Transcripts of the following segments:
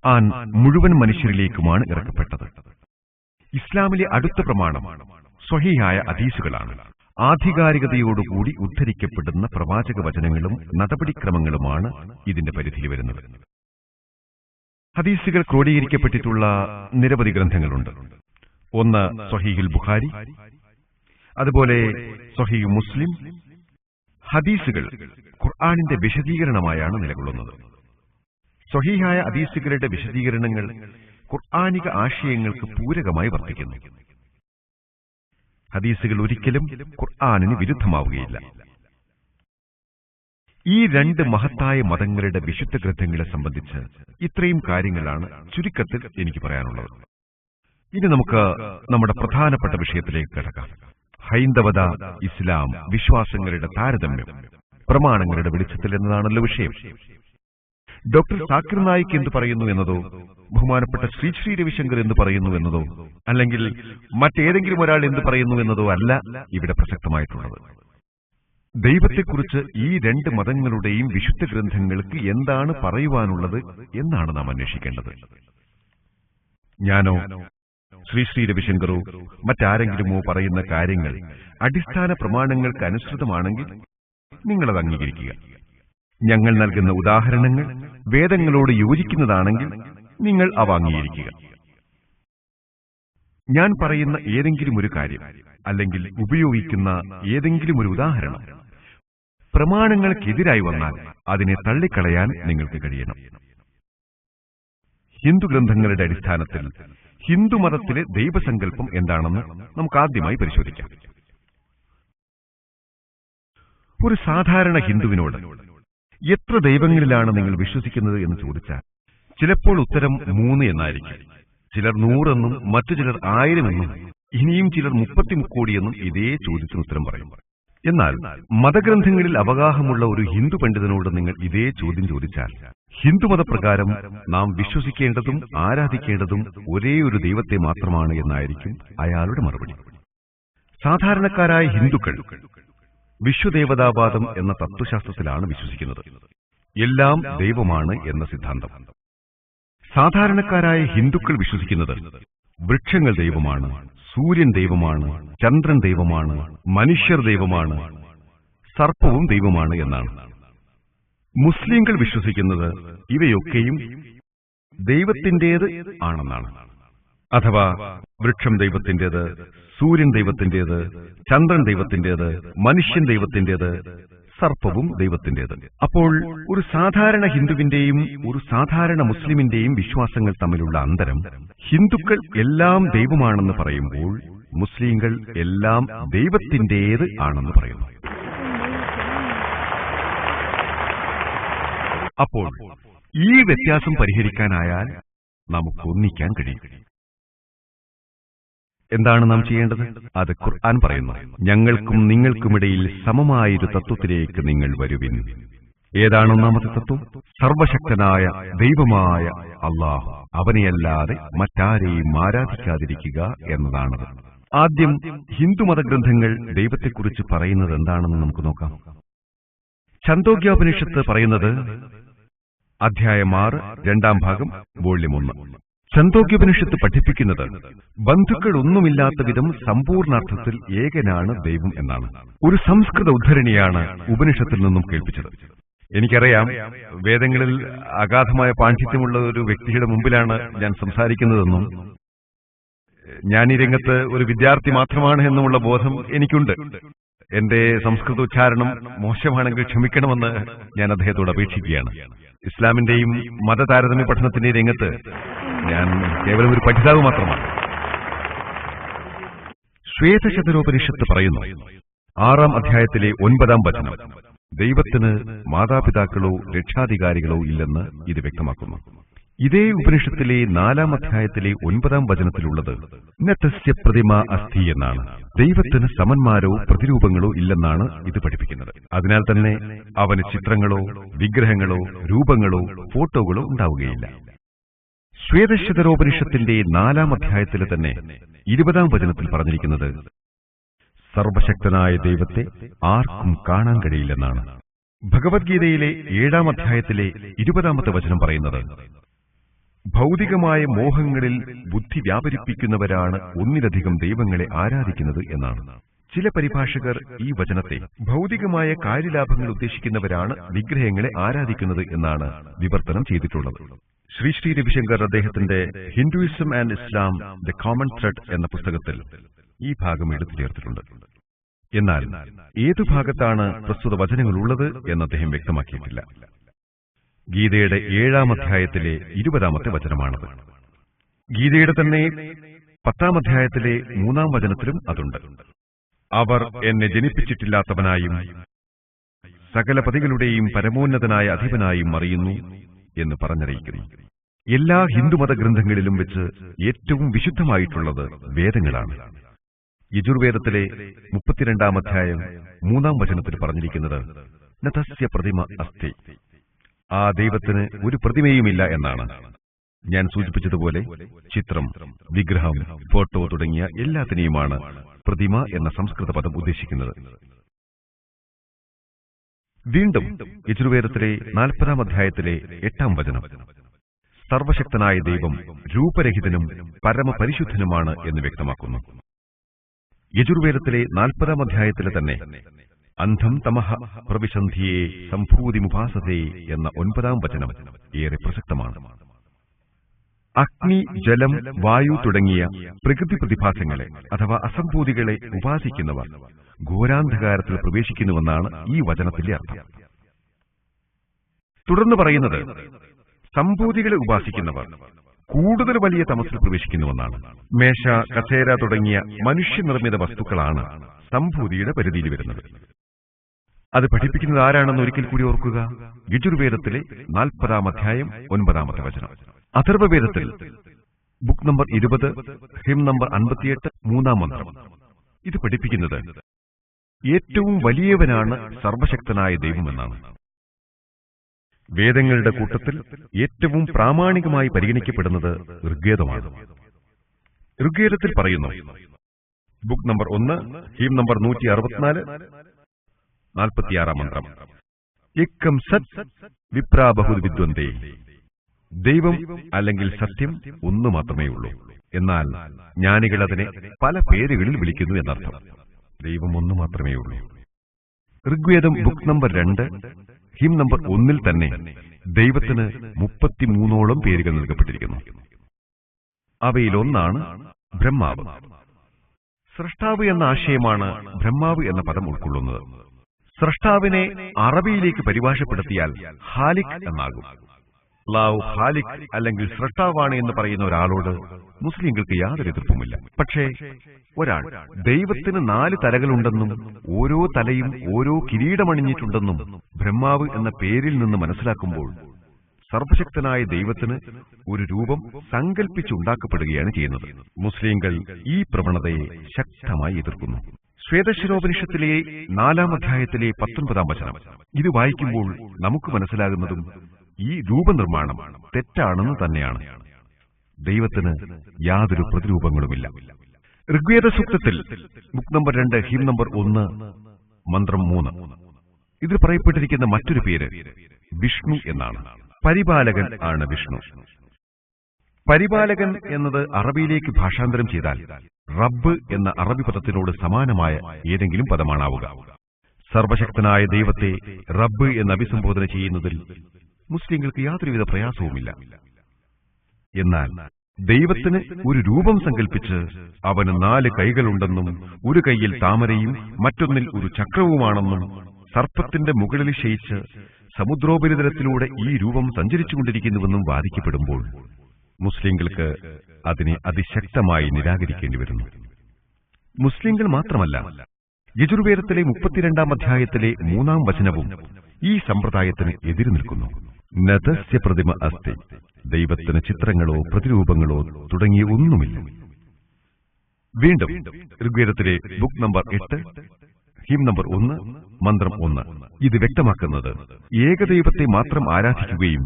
ഖുർആൻ മുഴുവൻ മനുഷ്യരിലേക്കുമാണ് ഇറക്കപ്പെട്ടത്. ഇസ്ലാമിലെ അടുത്ത പ്രമാണം സ്വഹീഹായ ഹദീസുകളാണ്. ആധികാരികതയോടുകൂടി ഉദ്ധരിക്കപ്പെടുന്ന പ്രവാചക വചനങ്ങളും നടപടിക്രമങ്ങളുമാണ് ഇതിന്റെ പരിധിയിൽ വരുന്നത്. ഹദീസുകൾ ക്രോഡീകരിക്കപ്പെട്ടിട്ടുള്ള നിരവധി ഗ്രന്ഥങ്ങളുണ്ട്. ഒന്ന് സ്വഹീഹുൽ ബുഖാരി, അതുപോലെ സ്വഹീഹ് മുസ്ലിം. ഹദീസുകൾ ഖുർആനിന്റെ വിശദീകരണമായാണ് നിലകൊള്ളുന്നത്. സ്വഹീഹായ ഹദീസുകളുടെ വിശദീകരണങ്ങൾ ഖുർആനിക ആശയങ്ങൾക്ക് പൂരകമായി വർത്തിക്കുന്നു. ഹദീസുകൾ ഒരിക്കലും ഖുർആനിന് വിരുദ്ധമാവുകയില്ല. ഈ രണ്ട് മഹത്തായ മതങ്ങളുടെ വിശുദ്ധ ഗ്രന്ഥങ്ങളെ സംബന്ധിച്ച് ഇത്രയും കാര്യങ്ങളാണ് ചുരുക്കത്തിൽ എനിക്ക് പറയാനുള്ളത്. ഇനി നമുക്ക് നമ്മുടെ പ്രധാനപ്പെട്ട വിഷയത്തിലേക്ക് കിടക്കാം. ഹൈന്ദവത, ഇസ്ലാം, വിശ്വാസങ്ങളുടെ താരതമ്യം പ്രമാണങ്ങളുടെ വെളിച്ചത്തിൽ എന്നതാണല്ലോ വിഷയം. ഡോക്ടർ സാക്കിർ നായിക് എന്ത് പറയുന്നു എന്നതോ, ബഹുമാനപ്പെട്ട ശ്രീ രവിശങ്കർ എന്ത് പറയുന്നു എന്നതോ, അല്ലെങ്കിൽ മറ്റേതെങ്കിലും ഒരാൾ എന്ത് പറയുന്നു എന്നതോ അല്ല ഇവിടെ പ്രസക്തമായിട്ടുള്ളത്. ദൈവത്തെക്കുറിച്ച് ഈ രണ്ട് മതങ്ങളുടെയും വിശുദ്ധ ഗ്രന്ഥങ്ങൾക്ക് എന്താണ് പറയുവാനുള്ളത് എന്നാണ് നാം അന്വേഷിക്കേണ്ടത്. ഞാനോ ശ്രീ രവിശങ്കറോ മറ്റാരെങ്കിലുമോ പറയുന്ന കാര്യങ്ങൾ അടിസ്ഥാന പ്രമാണങ്ങൾക്ക് അനുസൃതമാണെങ്കിൽ നിങ്ങളത് അംഗീകരിക്കുക. ഞങ്ങൾ നൽകുന്ന ഉദാഹരണങ്ങൾ വേദങ്ങളോട് യോജിക്കുന്നതാണെങ്കിൽ നിങ്ങൾ അവ അംഗീകരിക്കുക. ഞാൻ പറയുന്ന ഏതെങ്കിലും ഒരു കാര്യം അല്ലെങ്കിൽ ഉപയോഗിക്കുന്ന ഏതെങ്കിലും ഒരു ഉദാഹരണം പ്രമാണങ്ങൾക്കെതിരായി വന്നാൽ അതിനെ തള്ളിക്കളയാൻ നിങ്ങൾക്ക് കഴിയണം. ഹിന്ദു ഗ്രന്ഥങ്ങളുടെ അടിസ്ഥാനത്തിൽ ഹിന്ദുമതത്തിലെ ദൈവസങ്കല്പം എന്താണെന്ന് നമുക്ക് ആദ്യമായി പരിശോധിക്കാം. ഒരു സാധാരണ ഹിന്ദുവിനോട് എത്ര ദൈവങ്ങളിലാണ് നിങ്ങൾ വിശ്വസിക്കുന്നത് എന്ന് ചോദിച്ചാൽ ചിലപ്പോൾ ഉത്തരം 3 എന്നായിരിക്കും. ചിലർ 100 എന്നും മറ്റു ചിലർ 1000 എന്നും ഇനിയും ചിലർ 30 കോടിയെന്നും ഇതേ ചോദ്യത്തിന് ഉത്തരം പറയും. എന്നാൽ മതഗ്രന്ഥങ്ങളിൽ അവഗാഹമുള്ള ഒരു ഹിന്ദു പണ്ഡിതനോട് നിങ്ങൾ ഇതേ ചോദ്യം ചോദിച്ചാൽ ഹിന്ദുമതപ്രകാരം നാം വിശ്വസിക്കേണ്ടതും ആരാധിക്കേണ്ടതും ഒരേ ഒരു ദൈവത്തെ മാത്രമാണ് എന്നായിരിക്കും അയാളുടെ മറുപടി. സാധാരണക്കാരായ ഹിന്ദുക്കൾ വിശ്വദേവതാവാദം എന്ന തത്വശാസ്ത്രത്തിലാണ് വിശ്വസിക്കുന്നത്. എല്ലാം ദൈവമാണ് എന്ന സിദ്ധാന്തം. സാധാരണക്കാരായ ഹിന്ദുക്കൾ വിശ്വസിക്കുന്നത് വൃക്ഷങ്ങൾ ദൈവമാണ്, സൂര്യൻ ദൈവമാണ്, ചന്ദ്രൻ ദൈവമാണ്, മനുഷ്യർ ദൈവമാണ്, സർപ്പവും ദൈവമാണ് എന്നാണ്. മുസ്ലിംകൾ വിശ്വസിക്കുന്നത് ഇവയൊക്കെയും ദൈവത്തിന്റേത് ആണെന്നാണ്. അഥവാ വൃക്ഷം ദൈവത്തിന്റേത്, സൂര്യൻ ദൈവത്തിന്റേത്, ചന്ദ്രൻ ദൈവത്തിന്റേത്, മനുഷ്യൻ ദൈവത്തിന്റേത്, സർപ്പവും ദൈവത്തിന്റേത്. അപ്പോൾ ഒരു സാധാരണ ഹിന്ദുവിന്റെയും ഒരു സാധാരണ മുസ്ലിമിന്റെയും വിശ്വാസങ്ങൾ തമ്മിലുള്ള അന്തരം, ഹിന്ദുക്കൾ എല്ലാം ദൈവമാണെന്ന് പറയുമ്പോൾ മുസ്ലിംകൾ എല്ലാം ദൈവത്തിന്റേത് ആണെന്ന് പറയുന്നു. അപ്പോൾ ഈ വ്യത്യാസം പരിഹരിക്കാനായാൽ നമുക്ക് ഒന്നിക്കാൻ കഴിയും. എന്താണ് നാം ചെയ്യേണ്ടത്? അത് ഖുർആൻ പറയുന്നു. ഞങ്ങൾക്കും നിങ്ങൾക്കുമിടയിൽ സമമായൊരു തത്വത്തിലേക്ക് നിങ്ങൾ വരുവിൻ. ഏതാണ് ഒന്നാമത്തെ തത്വം? സർവശക്തനായ ദൈവമായ അല്ലാഹു, അവനെയല്ലാതെ മറ്റാരെയും ആരാധിക്കാതിരിക്കുക എന്നതാണത്. ആദ്യം ഹിന്ദുമതഗ്രന്ഥങ്ങൾ ദൈവത്തെക്കുറിച്ച് പറയുന്നത് എന്താണെന്ന് നമുക്ക് നോക്കാം. ഛന്ദോഗ്യോപനിഷത്ത് പറയുന്നത് അധ്യായം 6 2-ാം ഭാഗം വോള്യം 1. ഛന്ദോഗ്യോപനിഷത്ത് പഠിപ്പിക്കുന്നത് ബന്ധുക്കൾ ഒന്നുമില്ലാത്ത വിധം സമ്പൂർണാർത്ഥത്തിൽ ഏകനാണ് ദൈവം എന്നാണ്. ഒരു സംസ്കൃത ഉദ്ധരണിയാണ് ഉപനിഷത്തിൽ നിന്നും കേൾപ്പിച്ചത്. എനിക്കറിയാം, വേദങ്ങളിൽ അഗാധമായ പാണ്ഡിത്യമുള്ള ഒരു വ്യക്തിയുടെ മുമ്പിലാണ് ഞാൻ സംസാരിക്കുന്നതെന്നും ഞാൻ ഈ രംഗത്ത് ഒരു വിദ്യാർത്ഥി മാത്രമാണ് എന്നുമുള്ള ബോധം എനിക്കുണ്ട്. എന്റെ സംസ്കൃത ഉച്ചാരണം മോശമാണെങ്കിൽ ക്ഷമിക്കണമെന്ന് ഞാൻ അദ്ദേഹത്തോട് അപേക്ഷിക്കുകയാണ്. ഇസ്ലാമിന്റെയും മതതാരതമ്യ പഠനത്തിന്റെയും രംഗത്ത് ഞാൻ കേവലം ഒരു പഠിതാവ് മാത്രമാണ്. ശ്വേതശതരോപനിഷത്ത് പറയുന്നു, 6-ാം അധ്യായത്തിലെ 9-ാം വചനം, ദൈവത്തിന് മാതാപിതാക്കളോ രക്ഷാധികാരികളോ ഇല്ലെന്ന് ഇത് വ്യക്തമാക്കുന്നു. ഇതേ ഉപനിഷത്തിലെ 4-ാം അധ്യായത്തിലെ 9-ാം വചനത്തിലുള്ളത് നതസ്യ പ്രതിമ അസ്ഥി എന്നാണ്. ദൈവത്തിന് സമന്മാരോ പ്രതിരൂപങ്ങളോ ഇല്ലെന്നാണ് ഇത് പഠിപ്പിക്കുന്നത്. അതിനാൽ തന്നെ അവന് ചിത്രങ്ങളോ വിഗ്രഹങ്ങളോ രൂപങ്ങളോ ഫോട്ടോകളോ ഉണ്ടാവുകയില്ല. ശ്വേതശതരോപനിഷത്തിന്റെ 4-ാം അധ്യായത്തിലെ തന്നെ 20-ാം വചനത്തിൽ പറഞ്ഞിരിക്കുന്നത് സർവശക്തനായ ദൈവത്തെ ആർക്കും കാണാൻ കഴിയില്ലെന്നാണ്. ഭഗവത്ഗീതയിലെ 7-ാം അധ്യായത്തിലെ 20-ാമത്തെ വചനം പറയുന്നത് ഭൗതികമായ മോഹങ്ങളിൽ ബുദ്ധി വ്യാപരിപ്പിക്കുന്നവരാണ് ഒന്നിലധികം ദൈവങ്ങളെ ആരാധിക്കുന്നത് എന്നാണ്. ചില പരിഭാഷകർ ഈ വചനത്തെ ഭൗതികമായ കാര്യലാഭങ്ങൾ ഉദ്ദേശിക്കുന്നവരാണ് വിഗ്രഹങ്ങളെ ആരാധിക്കുന്നത് എന്നാണ് വിവർത്തനം ചെയ്തിട്ടുള്ളത്. ശ്രീ രവിശങ്കർ അദ്ദേഹത്തിന്റെ Hinduism and Islam the common thread എന്ന പുസ്തകത്തിൽ ഈ ഭാഗം എടുത്തു ചേർത്തിട്ടുണ്ട്. എന്നാൽ ഏതു ഭാഗത്താണ് പ്രസ്തുത വചനങ്ങളുള്ളത് എന്ന് അദ്ദേഹം വ്യക്തമാക്കിയിട്ടില്ല. ഗീതയുടെ 7-ാം അധ്യായത്തിലെ 20-ാമത്തെ വചനമാണത്. ഗീതയുടെ തന്നെ 10-ാം അധ്യായത്തിലെ 3-ാം വചനത്തിലും അതുണ്ട്. അവർ എന്നെ ജനിപ്പിച്ചിട്ടില്ലാത്തവനായും സകല പതികളുടെയും പരമോന്നതനായ അധിപനായും അറിയുന്നു എന്ന് പറഞ്ഞറിയിക്കുന്നു. എല്ലാ ഹിന്ദുമത ഗ്രന്ഥങ്ങളിലും വെച്ച് ഏറ്റവും വിശുദ്ധമായിട്ടുള്ളത് വേദങ്ങളാണ്. യജുർവേദത്തിലെ 32-ാം അധ്യായം 3-ാം വചനത്തിൽ പറഞ്ഞിരിക്കുന്നത് നതസ്യ പ്രതിമ അസ്തി, ആ ദൈവത്തിന് ഒരു പ്രതിമയുമില്ല എന്നാണ്. ഞാൻ സൂചിപ്പിച്ചതുപോലെ ചിത്രം, വിഗ്രഹം, ഫോട്ടോ തുടങ്ങിയ എല്ലാത്തിനെയുമാണ് പ്രതിമ എന്ന സംസ്കൃത പദം ഉദ്ദേശിക്കുന്നത്. വീണ്ടും യജുർവേദത്തിലെ 40-ാം അധ്യായത്തിലെ 8-ാം വചനം സർവശക്തനായ ദൈവം രൂപരഹിതനും പരമപരിശുദ്ധനുമാണ് എന്ന് വ്യക്തമാക്കുന്നു. യജുർവേദത്തിലെ 40-ാം അധ്യായത്തിലെ തന്നെ അന്ധം തമഹ പ്രവിശന്ധിയെ സംഭൂതിമുപാസതേ എന്ന 9-ാം വചനം ഏറെ പ്രസക്തമാണ്. അഗ്നി, ജലം, വായു തുടങ്ങിയ പ്രകൃതി പ്രതിഭാസങ്ങളെ അഥവാ അസംഭൂതികളെ ഉപാസിക്കുന്നവർ ഘോരാന്ധകാരത്തിൽ പ്രവേശിക്കുന്നുവെന്നാണ് ഈ വചനത്തിന്റെ അർത്ഥം. തുടർന്ന് പറയുന്നത് സംഭൂതികളെ ഉപാസിക്കുന്നവർ കൂടുതൽ വലിയ തമസിൽ പ്രവേശിക്കുന്നുവെന്നാണ്. മേശ, കസേര തുടങ്ങിയ മനുഷ്യനിർമ്മിത വസ്തുക്കളാണ് സംഭൂതിയുടെ പരിധിയിൽ വരുന്നത്. അത് പഠിപ്പിക്കുന്നത് ആരാണെന്ന് ഒരിക്കൽ കൂടി ഓർക്കുക. യജുർവേദത്തിലെ 40-ാം അധ്യായം 9-ാമത്തെ വചനം. അഥർവവേദത്തിൽ ബുക്ക് നമ്പർ 20, ഹിം നമ്പർ 58, 3-ാം മന്ത്രം. ഇത് പഠിപ്പിക്കുന്നത് ഏറ്റവും വലിയവനാണ് സർവശക്തനായ ദൈവമെന്നാണ്. വേദങ്ങളുടെ കൂട്ടത്തിൽ ഏറ്റവും പ്രാമാണികമായി പരിഗണിക്കപ്പെടുന്നത് ഋഗ്വേദമാണ്. ഋഗ്വേദത്തിൽ പറയുന്നു, ബുക്ക് നമ്പർ 1, ഹിം നമ്പർ 164, 46-ാം മന്ത്രം. ഏകം സത് വിപ്രാ ബഹുത് വിദ്വന്തേ, ദൈവം അല്ലെങ്കിൽ സത്യം ഒന്നു മാത്രമേ ഉള്ളൂ, എന്നാൽ ജ്ഞാനികൾ അതിനെ പല പേരുകളിൽ വിളിക്കുന്നു എന്നർത്ഥം. ദൈവം ഒന്നു മാത്രമേ ഉള്ളൂ. ഋഗ്വേദം ബുക്ക് നമ്പർ 2, ഹിം നമ്പർ 1-ൽ തന്നെ ദൈവത്തിന് 33ഓളം പേരുകൾ നൽകപ്പെട്ടിരിക്കുന്നു. അവയിലൊന്നാണ് ബ്രഹ്മാവ്. സ്രഷ്ടാവ് എന്ന ആശയമാണ് ബ്രഹ്മാവ് എന്ന പദം ഉൾക്കൊള്ളുന്നത്. സ്രഷ്ടാവിനെ അറബിയിലേക്ക് പരിഭാഷപ്പെടുത്തിയാൽ ഹാലിക് എന്നാകും. അല്ലാഹു ഹാലിക് അല്ലെങ്കിൽ സ്രഷ്ടാവാണ് എന്ന് പറയുന്ന ഒരാളോട് മുസ്ലിങ്ങൾക്ക് യാതൊരു എതിർപ്പുമില്ല. പക്ഷേ ഒരാൾ ദൈവത്തിന് 4 തലകളുണ്ടെന്നും ഓരോ തലയും ഓരോ കിരീടമണിഞ്ഞിട്ടുണ്ടെന്നും ബ്രഹ്മാവ് എന്ന പേരിൽ നിന്ന് മനസ്സിലാക്കുമ്പോൾ സർവശക്തനായ ദൈവത്തിന് ഒരു രൂപം സങ്കല്പിച്ചുണ്ടാക്കപ്പെടുകയാണ് ചെയ്യുന്നത്. മുസ്ലിങ്ങൾ ഈ പ്രവണതയെ ശക്തമായി എതിർക്കുന്നു. ശ്വേതശിരോപനിഷത്തിലെ 4-ാം അധ്യായത്തിലെ 19-ാം വചനം ഇത് വായിക്കുമ്പോൾ നമുക്ക് മനസ്സിലാകുന്നതും ഈ രൂപനിർമ്മാണം തെറ്റാണെന്ന് തന്നെയാണ്. ദൈവത്തിന് യാതൊരു പ്രതിരൂപങ്ങളുമില്ല. ഋഗ്വേദ സൂക്തത്തിൽ ബുക്ക് നമ്പർ 2, ഹിം നമ്പർ 1, മന്ത്രം 3 ഇതിൽ പറയപ്പെട്ടിരിക്കുന്ന മറ്റൊരു പേര് വിഷ്ണു എന്നാണ്. പരിപാലകൻ ആണ് വിഷ്ണു. പരിപാലകൻ എന്നത് അറബിയിലേക്ക് ഭാഷാന്തരം ചെയ്താൽ റബ്ബ് എന്ന അറബി പദത്തിനോട് സമാനമായ ഏതെങ്കിലും പദമാണാവുക. സർവശക്തനായ ദൈവത്തെ റബ്ബ് എന്ന് അഭിസംബോധന ചെയ്യുന്നതിൽ മുസ്ലിങ്ങൾക്ക് യാതൊരുവിധ പ്രയാസവുമില്ല. എന്നാൽ ദൈവത്തിന് ഒരു രൂപം സങ്കല്പിച്ച് അവന് 4 കൈകളുണ്ടെന്നും ഒരു കൈയിൽ താമരയും മറ്റൊന്നിൽ ഒരു ചക്രവുമാണെന്നും സർപ്പത്തിന്റെ മുകളിൽ ശയിച്ച് സമുദ്രോപരിതലത്തിലൂടെ ഈ രൂപം സഞ്ചരിച്ചുകൊണ്ടിരിക്കുന്നുവെന്നും വാദിക്കപ്പെടുമ്പോൾ മുസ്ലിങ്ങൾക്ക് അതിനെ അതിശക്തമായി നിരാകരിക്കേണ്ടി വരുന്നു. മുസ്ലിങ്ങൾ മാത്രമല്ല, യജുർവേദത്തിലെ 32-ാം അധ്യായത്തിലെ 3-ാം വചനവും ഈ സമ്പ്രദായത്തിന് എതിരു നിൽക്കുന്നു. നതസ്യ പ്രതിമ അസ്തി, ദൈവത്തിന് ചിത്രങ്ങളോ പ്രതിരൂപങ്ങളോ തുടങ്ങിയ ഒന്നുമില്ല. വീണ്ടും ഋഗ്വേദത്തിലെ ബുക്ക് നമ്പർ 8, ഹിം നമ്പർ 1, മന്ത്രം 1 ഇത് വ്യക്തമാക്കുന്നത് ഏകദൈവത്തെ മാത്രം ആരാധിക്കുകയും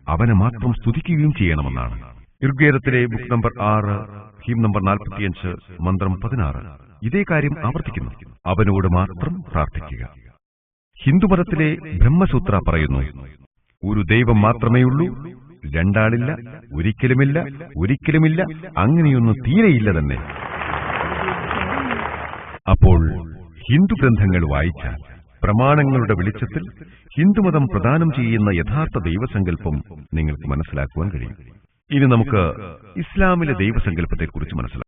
അവനെ മാത്രം സ്തുതിക്കുകയും ചെയ്യണമെന്നാണ്. ഋഗ്വേദത്തിലെ ബുക്ക് നമ്പർ 6, ഹിം നമ്പർ 45, മന്ത്രം 16 ഇതേ കാര്യം ആവർത്തിക്കുന്നു. അവനോട് മാത്രം പ്രാർത്ഥിക്കുക. ഹിന്ദുമതത്തിലെ ബ്രഹ്മസൂത്ര പറയുന്നു, ഒരു ദൈവം മാത്രമേയുള്ളൂ, രണ്ടാളില്ല, ഒരിക്കലുമില്ല, ഒരിക്കലുമില്ല, അങ്ങനെയൊന്നും തീരെയില്ല തന്നെ. അപ്പോൾ ഹിന്ദു ഗ്രന്ഥങ്ങൾ വായിച്ചാൽ പ്രമാണങ്ങളുടെ വെളിച്ചത്തിൽ ഹിന്ദുമതം പ്രദാനം ചെയ്യുന്ന യഥാർത്ഥ ദൈവസങ്കല്പം നിങ്ങൾക്ക് മനസ്സിലാക്കുവാൻ കഴിയും. ഇനി നമുക്ക് ഇസ്ലാമിലെ ദൈവസങ്കല്പത്തെക്കുറിച്ച് മനസ്സിലാക്കാം.